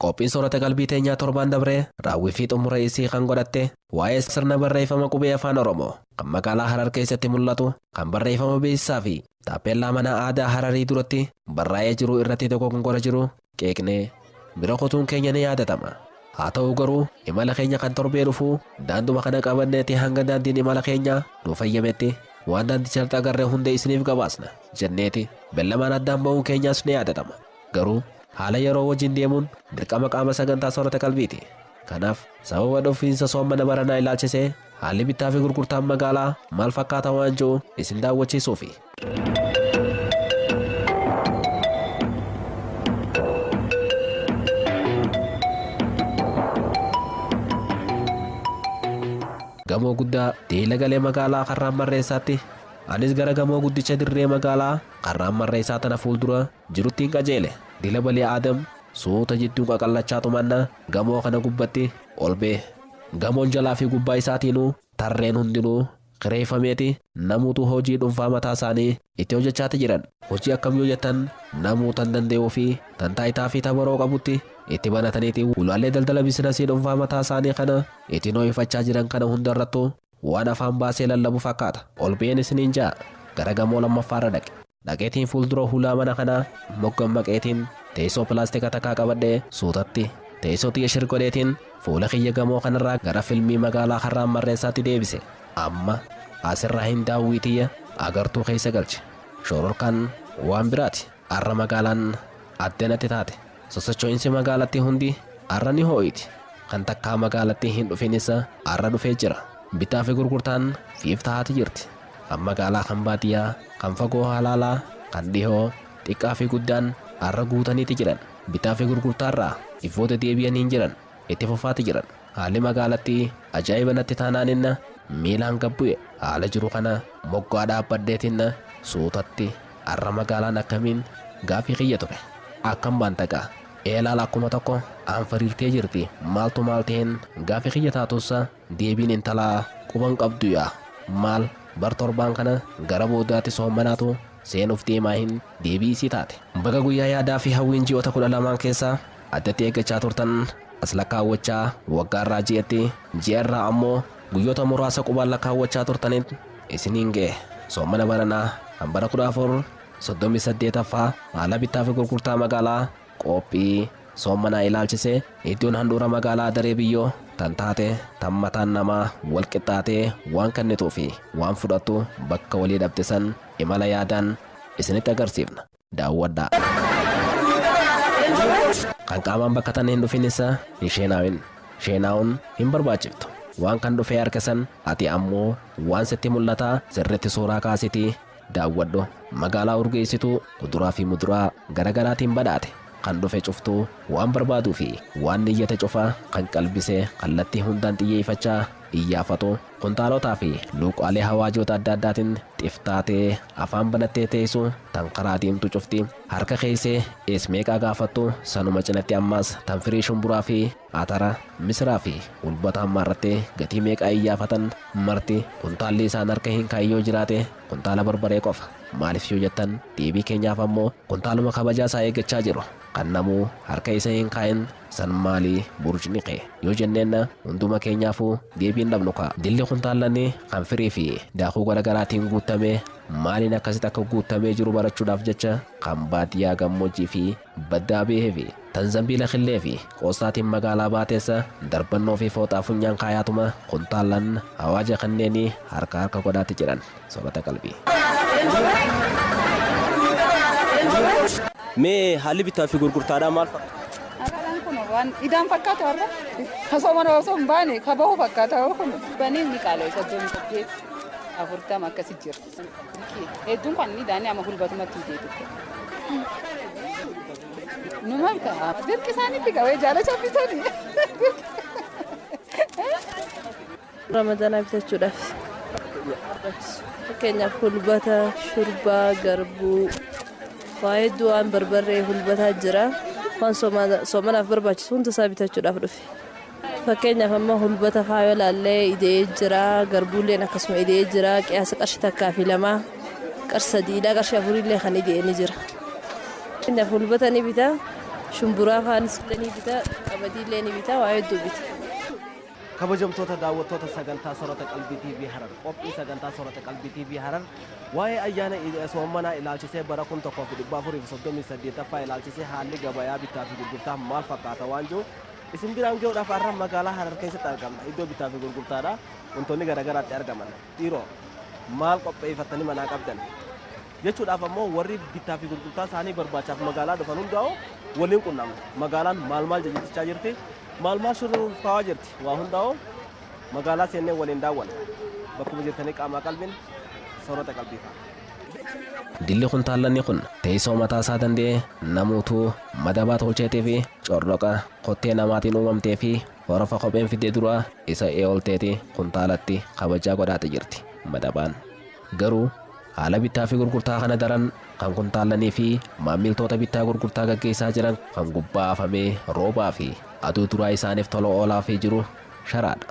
Qophiin soorata qalbii teenyaa torbaan dabree raawwii fi xumura isii kan godhatte waa'ee sirna barreeffama qubee afaan Oromoo kan magaalaa Harar keessatti mul'atu kan barreeffama beeksisaa fi taappellaa mana aadaa Hararii duratti barraa'ee jiru irratti tokko kan godha jiru qeeqnee bira kutuun keenya ni yaadatama. Haa ta'u garuu imala keenya kan torbee dhufu daanduma kana qabanneeti hanga daandiin imala keenya nu fayyametti waan daandicha agarree hunda isiniif gabaasna jenneeti beellamaan addaan ba'uun keenyaas ni yaadatama. Garuu haala yeroo wajjin deemuun dirqama qaama sagantaa soorata qalbiiti. Kanaaf sababa dhufiinsa soomana baranaa ilaalchisee haalli bittaa fi gurgurtaan magaalaa maal fakkaata waan jiru isin daawwachiisuufi. Gamoo guddaa diila galee magaalaa Karraan Marreessaatti anis gara gamoo guddicha dirree magaalaa Karraan Marreessaa tana fuuldura jiruttiin qajeele. Dila Balee Aadam suuta jidduu qaqallachaa tumanna gamoo kana gubbatti ol ba'e. Gamoon jalaa fi gubbaa isaatiinuu tarreen hundinuu kireeffameeti namuutu hojii dhuunfaa mataa isaanii itti hojjechaati jiran. Hojii akkam yoo jettan namuu tan danda'uu fi tan taayitaa fi tabaroo qabutti itti banataniiti ulaallee daldala biizinasii dhuunfaa mataa isaanii kana itti nooyifachaa jiran kana hundarrattu waan afaan baasee lallabu fakkaata. Ol ba'een isiniin ja'a gara gamoo lammaffaarra dhaqe. Dhaqeetiin fuuldura hulaa mana kanaa moggan maqeetiin teessoo pilaastika takkaa qabadhee suutatti teessoo xiyya shirgoleetiin fuula kiyya gamoo kanarraa gara filmii magaalaa Karraan Marreessaatti deebise. Amma asirraa hin daawwitiyya agartuu keessa galche. Shororkaan waan biraati. Arra magaalaan addanatti taate. Sosocho'insi magaalatti hundi arra ni hoo'iti. Kan takkaa magaalatti hin dhufinis arra dhufee jira. Bitaa fi gurgurtaan fiif tahaati jirti. Kan magaalaa kan baadiyyaa kan fagoo halaalaa kan dhihoo xiqqaa fi guddaan arra guutaniiti jiran. Bitaa fi gurgurtaarraa ifoota deebi'anii hin jiran itti fufaati jiran. Haalli magaalatti ajaa'iba natti taanaaninna miilaan gabbu'e. Haala jiru kana moggaa dhaabbadheetinna suutatti arra magaalaan akkamiin gaafii kiyya ture. Akkam baantagaa eelaal akkuma tokko aan fariirtee jirti maaltu maal ta'een gaafii kiyya taatussa deebiin intalaa quban qabdu yaa maal bar torbaan kana gara boodaatti soomanaatu seenuuf deemaa hin deebii isii taate. Baga guyyaa yaadaa fi hawwiin ji'oota 12 keessaa addatti eeggachaa turtan as lakkaawwachaa waggaarraa ji'atti ji'arraa ammoo guyyoota muraasa qubaan lakkaawwachaa turtaniin isiniin ga'e. Soomana baranaa kan bara 1438ffaa haala bittaa fi gurgurtaa magaalaa qophii soomanaa ilaalchisee iddoon handhuura magaalaa daree biyyoo tan taate tan mataan namaa wal qixxaatee waan kennituu fi waan fudhattu bakka walii dhabde san imala yaadaan isinitti agarsiifna. Daawwadhaa. Kan qaamaan bakka tan hin dhufinis hin sheenaawin. Sheenaa'uun hin barbaachiftu. Waan kan dhufee harka san ati ammoo waan sitti mul'ataa sirriitti suuraa kaasitii daawwadhu. Magaalaa urgeessituu kuduraa fi muduraa garagaraatiin badhaate. Kan dhufe cuftuu waan barbaaduu fi waan niyyate cufaa kan qalbisee kallattii hundaan xiyyeeffachaa iyyaafatu kuntaalotaa fi luuqaalee hawaajoota adda addaatiin xiftaatee afaan banattee teessu tan karaa deemtu cufti harka keessee eesmeeqaa gaafattu sanuma cinatti ammas tan firii shumburaa fi atara misiraa fi ulbata ammaarrattee gatii meeqaa iyyaafatan marti kuntaalli isaan harka hin kaayyoo jiraate kuntaala barbaree qofa. Maaliif yoo jettan deebii keenyaaf ammoo kuntaaluma kabajaa isaa eeggachaa jiru kan namuu harka isa hin kaa'in san maalii burjniqe yoo jenneen hunduma keenyaafuu deebiin dhabnu ka'a. Dilli kuntaallanni kan firii fi daakuu garagaraatiin guutamee maaliin akkasitti akka guutamee jiru barachuudhaaf jecha kan baadiyyaa gammoojjii fi baddaa bahee fi tan zambiila killee fi qoostaatiin magaalaa baateessa darbannoo fi fooxaa funyaan kaayaatuma kuntaallan hawaaja kanneenii harka harka godhaatti jiran. Soorata qalbii. Mee haalli bittaa fi gurgurtaadhaa maal fakkaata? Haalaan kun waan idaan fakkaatu har'a. Kasoomana osoo hin baane kabahu fakkaata kun. Banii ni qaala'e 38 40 akkasi jira. Hedduun kan idaanii amma hulbatumatti deebi'u. Nu maal ta'a? Dirqi isaaniitti qabee jaalacha bitanii. Ramadaanaa bitachuudhaaf. Fakkeenyaaf hulbata, shurbaa, garbuu waa hedduu waan barbarree hulbataa jira. Waan soomanaaf barbaachisu hunda isaa bitachuudhaaf dhufe. Fakkeenyaaf amma hulbata faayoo laallee idee jira, garbuulleen akkasuma idee jira, qiyaasa qarshii takkaa fi lamaa, qarshii sadiidhaa, qarshii afurillee kan idee ni jira. Fakkeenyaaf hulbata ni bita, shumburaa kaanis illee bita qamadii illee ni bita waa hedduu bita. kabajamtoota daawwattoota sagantaa soorata qalbii TV Harar qophii sagantaa soorata qalbii TV Harar waa'ee ayyaana soomanaa ilaalchisee bara 1438ffaa ilaalchisee haalli gabayaa bittaa fi gurgurtaa maal fakkaata waan jiru isin biraan gahuudhaaf har'a magaalaa Harar keessatti argamna iddoo bittaa fi gurgurtaadha wantoonni garaagaraatti argaman dhiiroo maal qopheeffatanii manaa qabdan jechuudhaaf ammoo warri bittaa fi gurgurtaa isaanii barbaachaaf magaalaa dhufan hundaa'u waliin qunnamna magaalaan maal jechaa jirti maal shurruuf kaawaa jirti waa hundaa'u magaalaa seennee waliin daawwanna bakkuma jirtanii qaamaa qalbiin soorata qalbii fa'a. Dilli kun taallanni kun teessoo mataa isaa danda'e namuutuu madabaa tolcheetii fi corroqa kottee namaatiin uumamtee fi horofa kopheen fidee dura isa eeolteeti kuntaalatti kabajaa godhaate jirti madabaan. Garuu haala bittaa fi gurgurtaa kana daran kan kuntaallanii fi maamiltoota bittaa gurgurtaa gaggeessaa jiran kan gubbaa afamee roobaa fi aduu duraa isaaniif tola oolaa fi jiru sharaadha.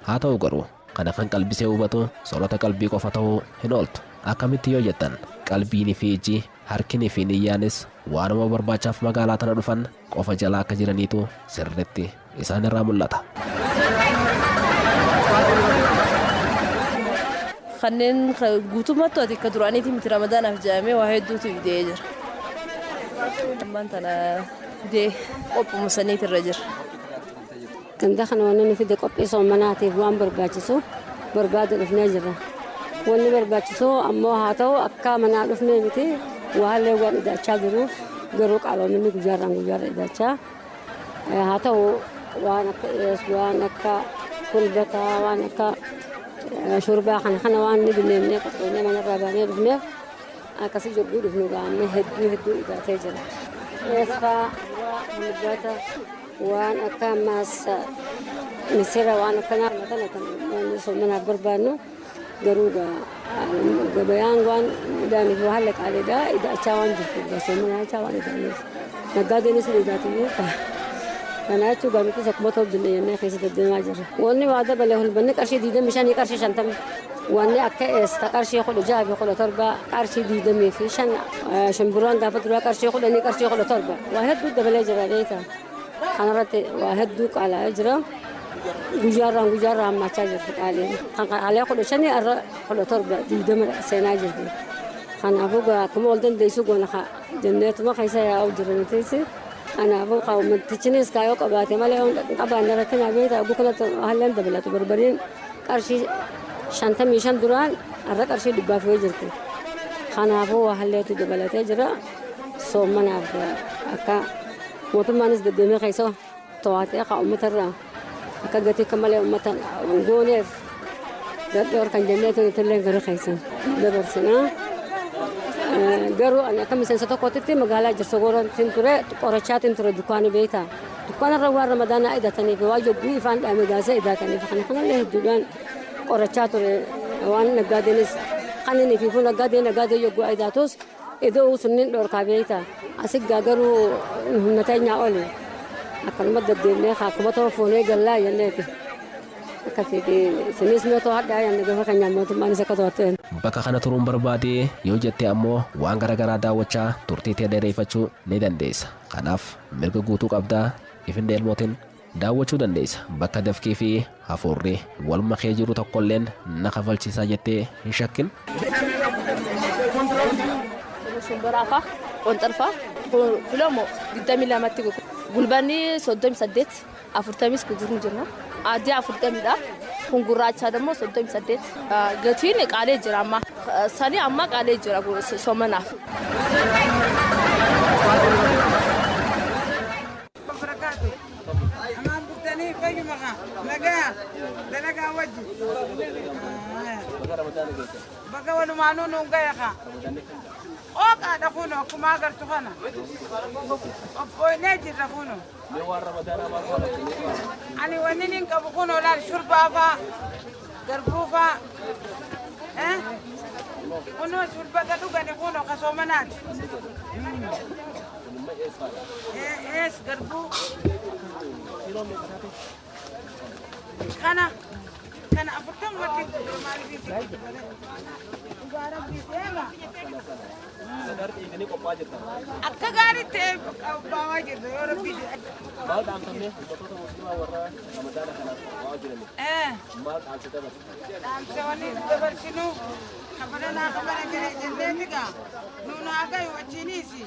Haa ta'u garuu kana kan qalbisee hubatu soorata qalbii qofa ta'uu hin ooltu. Akkamitti yoo jettan qalbiinii fi ijji harkinii fi niyyaanis waanuma barbaachaaf magaalaa tana dhufan qofa jalaa akka jiraniitu sirriitti isaan irraa mul'ata. Kanneen guutummaatti akka duraaniitii miti ramadaanaaf jedhamee waa hedduutu idee jira. Ammaan tana idee qophuma saniitirra jira. Ganda kana wanni nuti fide qophii soomanaatiif waan barbaachisu barbaadu dhufnee jirra. Wanni barbaachisu ammoo haa ta'u akka manaa dhufnee miti waallee waan idaachaa jiruuf garuu qaaloomni guyyaarra idaachaa. Haa ta'u waan akka waan akka kulbataa waan akka shurbaa kana waan ni bineenee qophoonee manarraa baanee dhufneef akkasii jogguu dhufnu gaannee hedduu idaatee jira. Eesfaa mul'ata waan akka maasa misira waan akkanaa kana kan soomanaaf barbaadnu garuu gabayaan waan idaaniif haala qaaliidha idaachaa waan jirtu soomanaa waan idaaniif naggaadeenis idaatiyyuu kana jechuun gaamitis akkuma ta'u dinagdee keessatti deemaa jirra. Wanni waa dabalee hulbanni qarshii 25 qarshii 50 wanni akka eesta qarshii 16 fi 17 qarshii 25 shumburaan gaafa duraa qarshii 10 qarshii 17 waa hedduu dabalee jira beektaa. Kanarratti waa hedduu qaala'ee jira. Guyyaarraa hammachaa jirti qaaleen. Kan qaalee 15 irra 17 20 seenaa jirti. Kanaafuu akkuma wal dandeessu goona jenneetuma keessa yaa'u jiraniitiisi. Kanaafuu qaawwamtichinis kaayoo qabaate malee qabaanne rakkinaa beektaa oguu kanatti haallaan dabalatu barbariin qarshii 55 duraan irra qarshii 100 jirti. Kanaafuu haalleetu dabalatee jira soomanaaf akka mootummaanis deddeemee keessa to'atee akka uummatarraa akka gatii akka malee uummata gooneef dadhoor kan jenneetu illee gara keessa dabarsinaa. Garuu ani akka miseensa tokkotti magaalaa jirsa gorantiin ture qorachaatiin ture dukkaanii beektaa. Dukkaanarra waan ramadaanaa idatanii fi waan jogguu ifaan dhaame gaasee idatanii fi kanallee hedduudhaan qorachaa ture waan naggaadeenis kanneen fi naggaadee jogguu idaatus iddoo sunniin dhorkaa beektaa. Asiggaa garuu humna teenyaa oli akkanuma deddeemnee akkuma ta'u foonee gallaa jenneeti. Akkasitti isinis meetoo hadhaa yanne gafa keenyaa mootummaanis akka to'atteen. Bakka kana turuun barbaadee yoo jettee ammoo waan garaagaraa daawwachaa turtii ta'e dheereeffachuu ni dandeessa. Kanaaf mirga guutuu qabdaa ifin deelmootiin daawwachuu dandeessa. Bakka dafkii fi hafuurri wal makee jiru tokkolleen na kafalchiisaa jettee hin shakkin. Shumburaafa qonxalfa kilooma 22tti gulbanni 38 40 gurguruu jirna. Adii 40dha. Kun gurraacha ደግሞ 38 gatiin qaalee jira amma sanii amma qaalee jira soomanaaf. Baga walumaanuu nuun gaya kaa. Ooqaadha kunoo akkuma agartu kana. Obboonee jirra kunoo. Ani wanni nin qabu kunoo laal shurbaa faa garbuu faa. Kunoo shurbata dhugani kunoo ka soomanaati. Ees garbuu. Kana 40 wati maaliif akka gaariitti baawaa jirta Maal dhaamtamne hordoftoota musliimaa warra ramadaana kanaaf waa jirani. Maal dhaamsa dabarsa? Dhaamsa waliin dabarsinu kabana naa kabana gire jennee tiga nuun haa gayu wajjiniisi.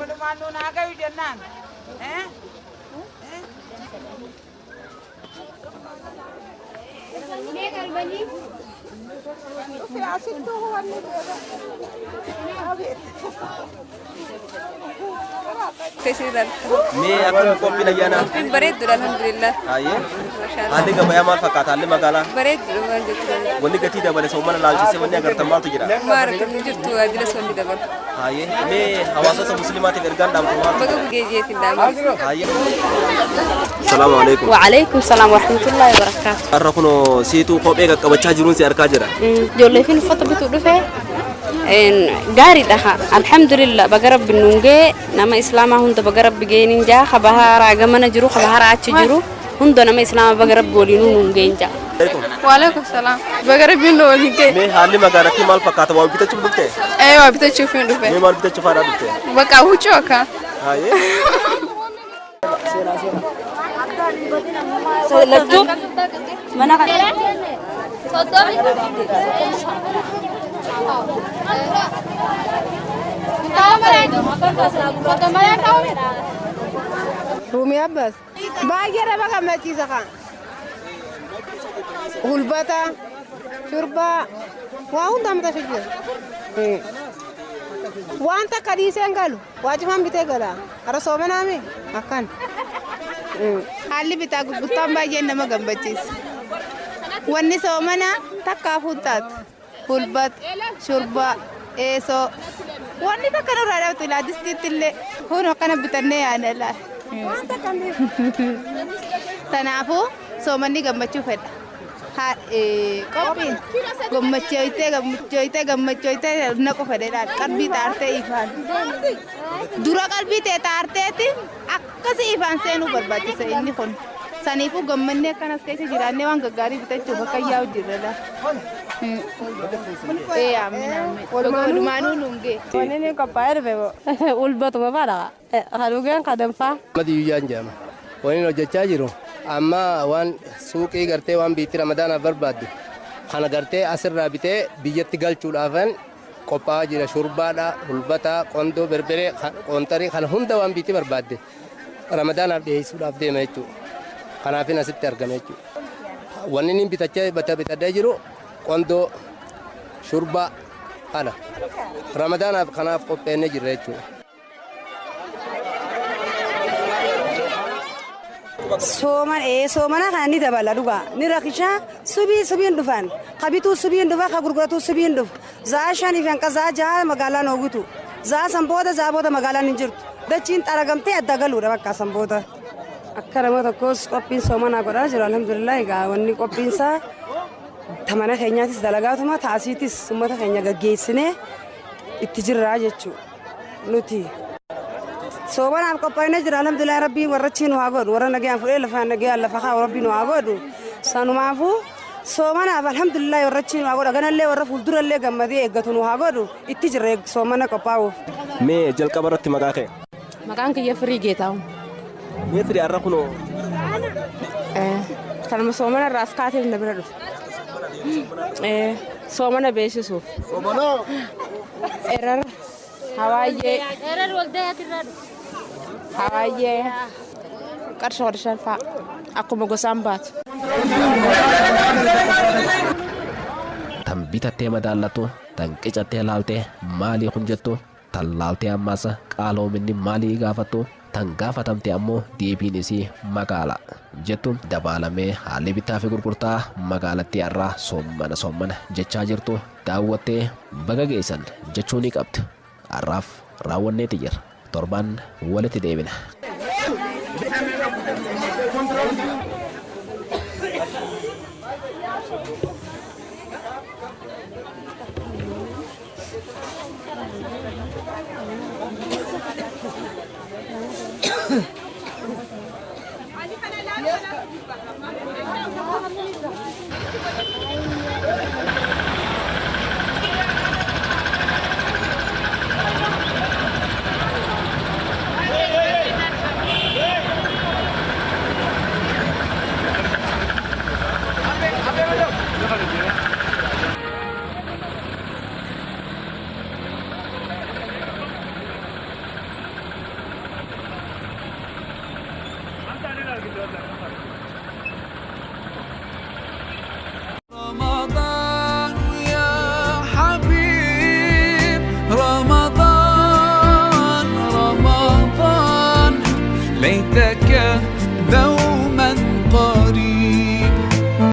Walumaan nuun haa gayu jennaan. Kesidan. Mee akkuma qophiin ayyaanaa? Bareeddudha alhamdulillah. Hayyee. Haalli gabayaa maal fakkaata? Haalli magaalaa? Bareeddudha waan jechuudha. Wanni gatii dabale soomana laalchisee wanni agartan maaltu jira? Maaraqni jirtu waajjira soonni dabalu. Hayyee. Mee hawaasota musliimaatiif ergaan dhaamtu maaltu? Baga bugeejeetiin dhaamatu. Hayyee. Salaamu alaikum. وعليكم السلام ورحمة الله وبركاته. Har'a kunoo siituu kophee qaqqabachaa jiruun si argaa jira. جولي فين فترة بتوقفه قاري دها الحمد لله بقرب بالنونجة نما إسلام هون بقرب بجينين جا خبها راجمنا جرو خبها راعتش جرو هون نما إسلام بقرب قولينو نونجين جا. وعليكم السلام. بقرب بالنونجة. Mee haalli magaalattii maal fakkaata? Waa bitachuu dhuftee? أيوة بتشوفين Mee دفع. maal bitachuu faadaa dhuftee? بقى هو شوكا. Hayyee. لبتو mana Rumi Abbas. Baay'ee nama gammachiisa kan. Hulbata, shurbaa, waa hundaa mata jira. Wanta kadhiiseen galu waajjifaan bitee gala. Ara soomanaami akkan. Haalli bitaa gurgurtaan baay'ee nama gammachiisa. Wanni soomanaa takkaafuu taatu. Hulbat, shurbaa, eesoo. Wanni takka nurraa dhabtu laadistiitti illee kun akkana bitannee yaada laal. Kanaafuu soomanni gammachuu fedha. Qophiin gammachoitee naqu fedheedhaan qalbii taartee ifaan. Dura qalbii tee taarteetti akkasii ifaan seenuu barbaachisa inni kun. Saniifuu gammanni akkanas keessa jiraannee waan gaggaarii bitachuuf akka yaa'u jirra. Walumaanuu nungee. Wanni ni qophaa'ee dhufe ulbatuma faadha. Halugeen kadhanfaa. Madi Yuyyaan jedhama. Wanni hojjechaa jiru amma waan suuqii gartee waan biitti ramadaanaaf barbaaddu kana gartee asirraa bitee biyyatti galchuudhaafan qophaa'aa jira. Shurbaadha, hulbataa, qondoo, berberee, qoonxarii kana hunda waan biitti barbaadde ramadaanaaf dhiyeessuudhaaf deema jechuudha. Kanaafin asitti argame jechuudha. Wanni inni bitadhee jiru qondoo, shurbaa kana ramadaanaaf kanaaf qopheennee jirra jechuudha. Soomana kana ni dabala dhugaa ni rakishaa subiin dhufan qabituu subiin dhufa ka gurguratu subiin dhufa zaa shanii fi hanqa zaa jaha magaalaan hoogutu zaa sanboota zaa booda magaalaan hin jirtu dachiin xaragamtee adda galuudha bakka sanboota. Akka nama tokkos qophiin soomanaa godhaa jiru alhamdulillah egaa wanni qophiinsaa tamana keenyaatis dalagaatuma taasiitis uummata keenya gaggeessinee itti jirraa jechuudha nuti. Soomanaaf qophaa'inee jira alhamdulillah rabbiin warra chiinu haa godhu warra nagayaan fudhee lafaan nagayaan lafa haa rabbiin haa godhu sanumaafuu soomanaaf alhamdulillah warra chiinu haa godhu ganallee warra fuuldurallee gammadee eeggatu nu haa godhu itti jirra soomana qophaa'uuf. Mee jalqaba irratti maqaa kee? Maqaan kiyya firii geetaa'u. Mee firii har'a kunoo? Kanuma soomana irraa as kaateef na bira dhufe. Soomana beeksisuuf. Erar hawaayyee. Hawaayyee qarsha warshaan fa'a akkuma gosaan baatu. Tan bitattee madaallatu tan qicattee laaltee maalii kun jettu tan laaltee ammaasa qaaloominni maalii gaafattu tan gaafatamte ammoo deebiin isii magaala jettu dabaalamee haalli bittaa fi gurgurtaa magaalattii irraa soomana jechaa jirtu daawwattee baga geessan jechuu ni qabdi. Har'aaf raawwanneeti jira. Torban walitti deebina. رمضان يا حبيب رمضان رمضان ليتك